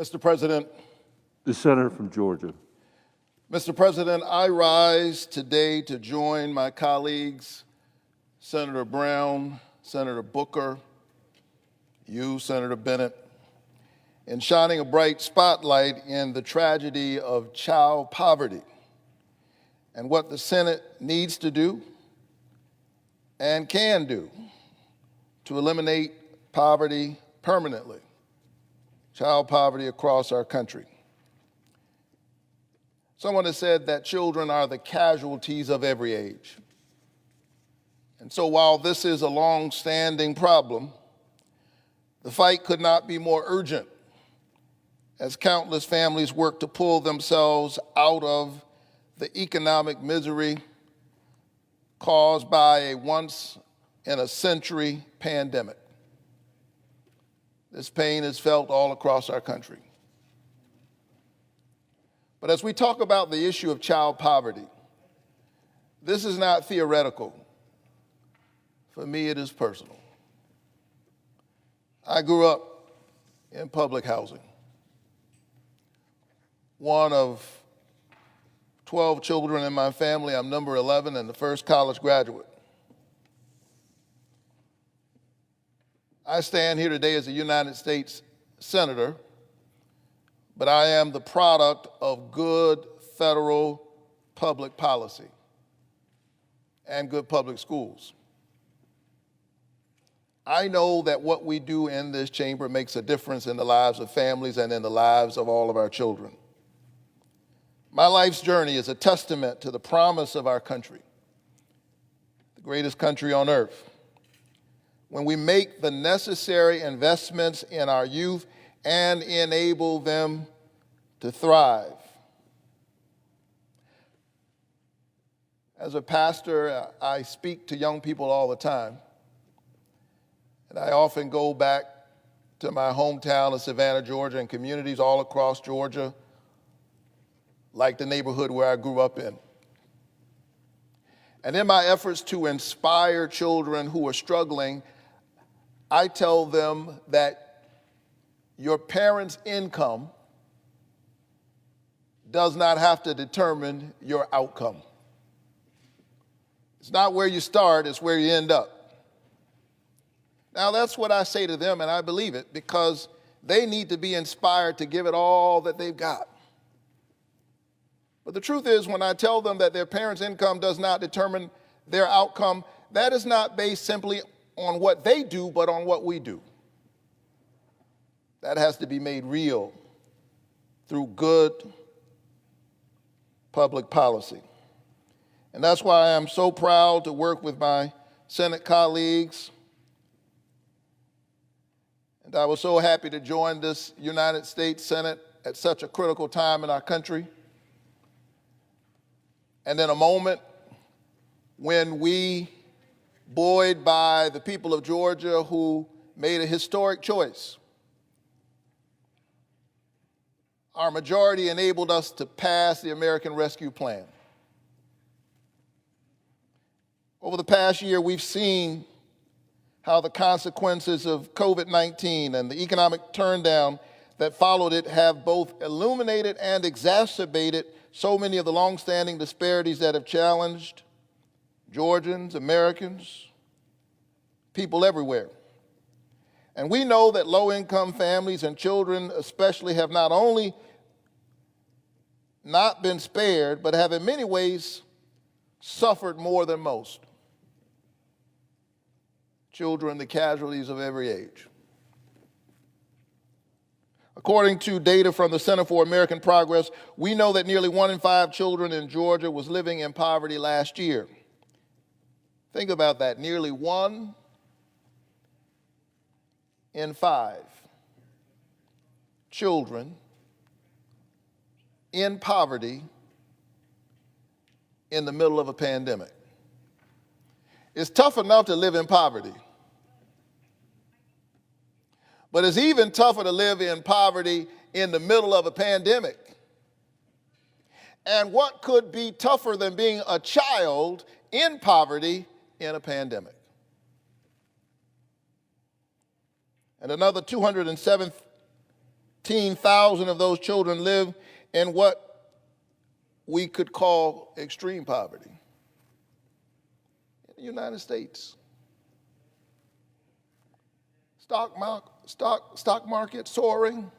Mr. President, The senator from Georgia. Mr. President, I rise today to join my colleagues, Senator Brown, Senator Booker, you, Senator Bennett, in shining a bright spotlight in the tragedy of child poverty and what the Senate needs to do and can do to eliminate poverty permanently, child poverty across our country. Someone has said that children are the casualties of every age. And so while this is a long-standing problem, the fight could not be more urgent as countless families work to pull themselves out of the economic misery caused by a once-in-a-century pandemic. This pain is felt all across our country. But as we talk about the issue of child poverty, this is not theoretical. For me, it is personal. I grew up in public housing, one of 12 children in my family. I'm number 11 and the first college graduate. I stand here today as a United States Senator, but I am the product of good federal public policy and good public schools. I know that what we do in this chamber makes a difference in the lives of families and in the lives of all of our children. My life's journey is a testament to the promise of our country, the greatest country on earth. When we make the necessary investments in our youth and enable them to thrive. As a pastor, I speak to young people all the time, and I often go back to my hometown of Savannah, Georgia, and communities all across Georgia, like the neighborhood where I grew up in. And in my efforts to inspire children who are struggling, I tell them that your parents' income does not have to determine your outcome. It's not where you start, it's where you end up. Now, that's what I say to them, and I believe it, because they need to be inspired to give it all that they've got. But the truth is, when I tell them that their parents' income does not determine their outcome, that is not based simply on what they do, but on what we do. That has to be made real through good public policy. And that's why I am so proud to work with my Senate colleagues. And I was so happy to join this United States Senate at such a critical time in our country. And in a moment when we, buoyed by the people of Georgia who made a historic choice, our majority enabled us to pass the American Rescue Plan. Over the past year, we've seen how the consequences of COVID-19 and the economic turndown that followed it have both illuminated and exacerbated so many of the longstanding disparities that have challenged Georgians, Americans, people everywhere. And we know that low-income families and children especially have not only not been spared, but have in many ways suffered more than most. Children, the casualties of every age. According to data from the Center for American Progress, we know that nearly 1 in 5 children in Georgia was living in poverty last year. Think about that, nearly 1 in 5 children in poverty in the middle of a pandemic. It's tough enough to live in poverty, but it's even tougher to live in poverty in the middle of a pandemic. And what could be tougher than being a child in poverty in a pandemic? And another 15,000 of those children live in what we could call extreme poverty in the United States. Stock market soaring,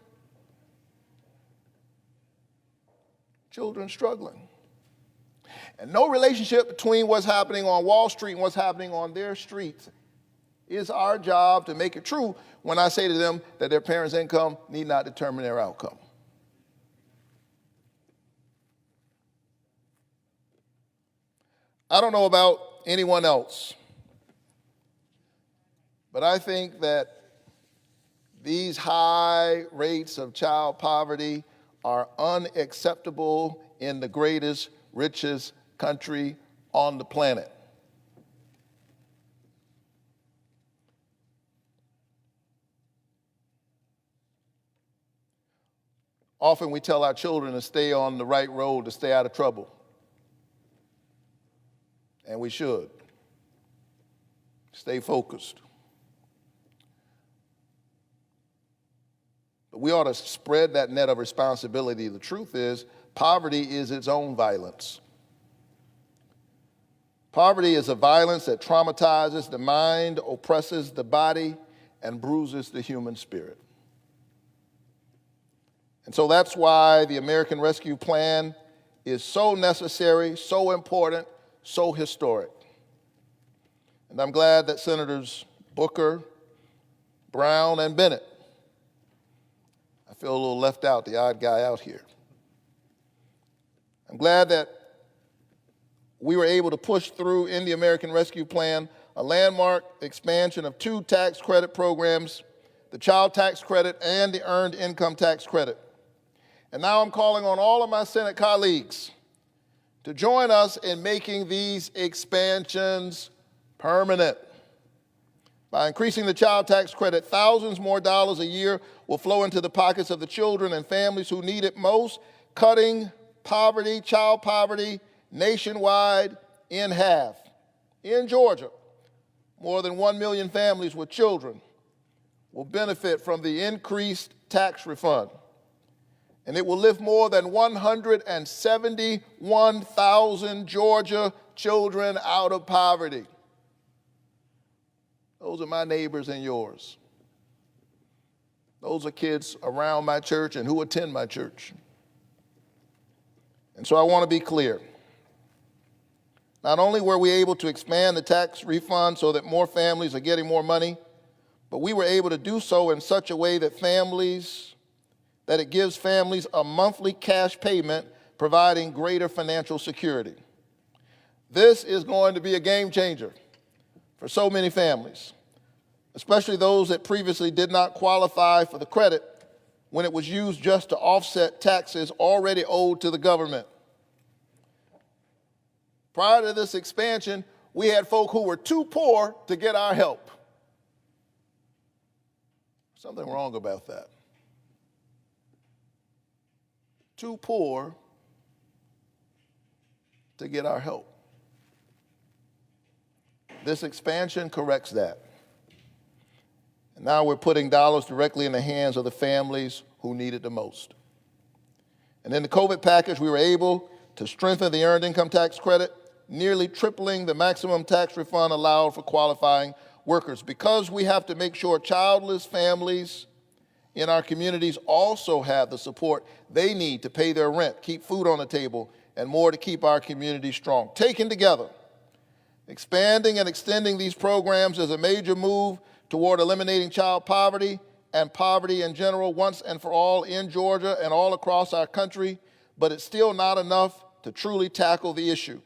children struggling. And no relationship between what's happening on Wall Street and what's happening on their streets. It's our job to make it true when I say to them that their parents' income need not determine their outcome. I don't know about anyone else, but I think that these high rates of child poverty are unacceptable in the greatest, richest country on the planet. Often we tell our children to stay on the right road, to stay out of trouble. And we should. Stay focused. But we ought to spread that net of responsibility. The truth is, poverty is its own violence. Poverty is a violence that traumatizes the mind, oppresses the body, and bruises the human spirit. And so that's why the American Rescue Plan is so necessary, so important, so historic. And I'm glad that Senators Booker, Brown, and Bennett, I feel a little left out, the odd guy out here. I'm glad that we were able to push through in the American Rescue Plan a landmark expansion of 2 tax credit programs, the child tax credit and the earned income tax credit. And now I'm calling on all of my Senate colleagues to join us in making these expansions permanent. By increasing the child tax credit, thousands more dollars a year will flow into the pockets of the children and families who need it most, cutting poverty, child poverty, nationwide in half. In Georgia, more than 1 million families with children will benefit from the increased tax refund. And it will lift more than 171,000 Georgia children out of poverty. Those are my neighbors and yours. Those are kids around my church and who attend my church. And so I want to be clear. Not only were we able to expand the tax refund so that more families are getting more money, but we were able to do so in such a way that it gives families a monthly cash payment, providing greater financial security. This is going to be a game changer for so many families, especially those that previously did not qualify for the credit when it was used just to offset taxes already owed to the government. Prior to this expansion, we had folk who were too poor to get our help. Something wrong about that. Too poor to get our help. This expansion corrects that. And now we're putting dollars directly in the hands of the families who need it the most. And in the COVID package, we were able to strengthen the earned income tax credit, nearly tripling the maximum tax refund allowed for qualifying workers. Because we have to make sure childless families in our communities also have the support they need to pay their rent, keep food on the table, and more to keep our community strong. Taken together, expanding and extending these programs is a major move toward eliminating child poverty and poverty in general once and for all in Georgia and all across our country, but it's still not enough to truly tackle the issue.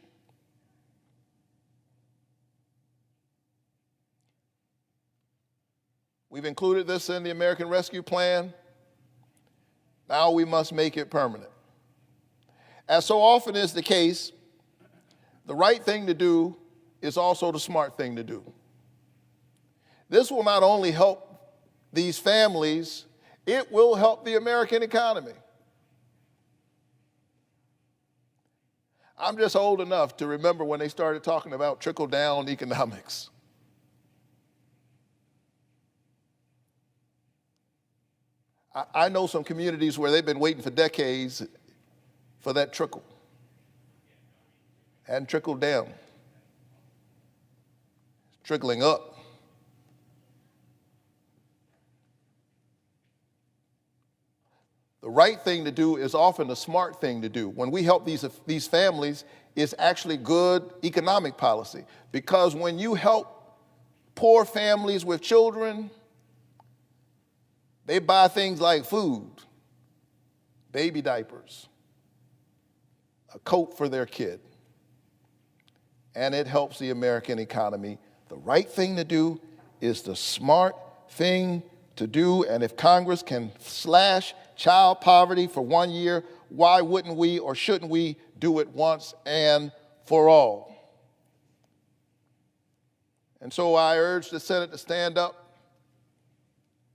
We've included this in the American Rescue Plan. Now we must make it permanent. As so often is the case, the right thing to do is also the smart thing to do. This will not only help these families, it will help the American economy. I'm just old enough to remember when they started talking about trickle-down economics. I know some communities where they've been waiting for decades for that trickle. Hadn't trickled down. It's trickling up. The right thing to do is often the smart thing to do. When we help these families, it's actually good economic policy. Because when you help poor families with children, they buy things like food, baby diapers, a coat for their kid, and it helps the American economy. The right thing to do is the smart thing to do, and if Congress can slash child poverty for 1 year, why wouldn't we or shouldn't we do it once and for all? And so I urge the Senate to stand up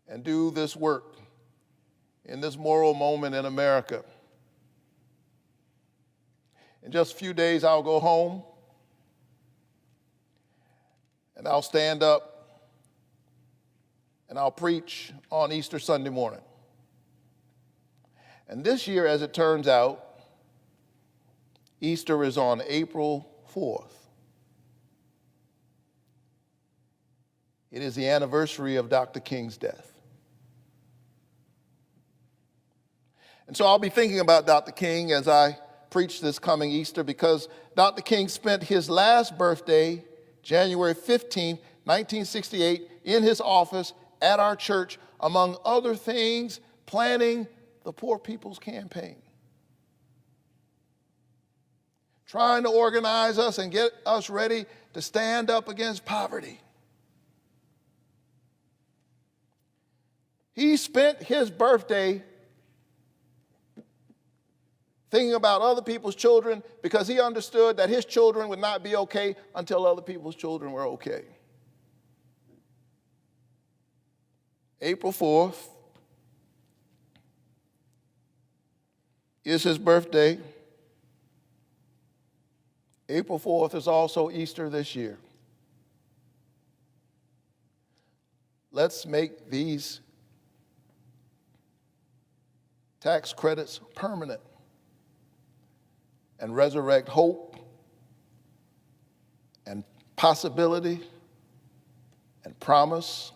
and do this work in this moral moment in America. In just a few days, I'll go home and I'll stand up and I'll preach on Easter Sunday morning. And this year, as it turns out, Easter is on April 4th. It is the anniversary of Dr. King's death. And so I'll be thinking about Dr. King as I preach this coming Easter, because Dr. King spent his last birthday, January 15, 1968, in his office at our church, among other things, planning the Poor People's Campaign, trying to organize us and get us ready to stand up against poverty. He spent his birthday thinking about other people's children because he understood that his children would not be okay until other people's children were okay. April 4th is his birthday. April 4th is also Easter this year. Let's make these tax credits permanent and resurrect hope and possibility and promise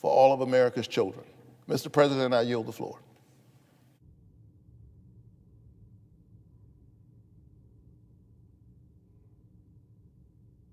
for all of America's children. Mr. President, I yield the floor.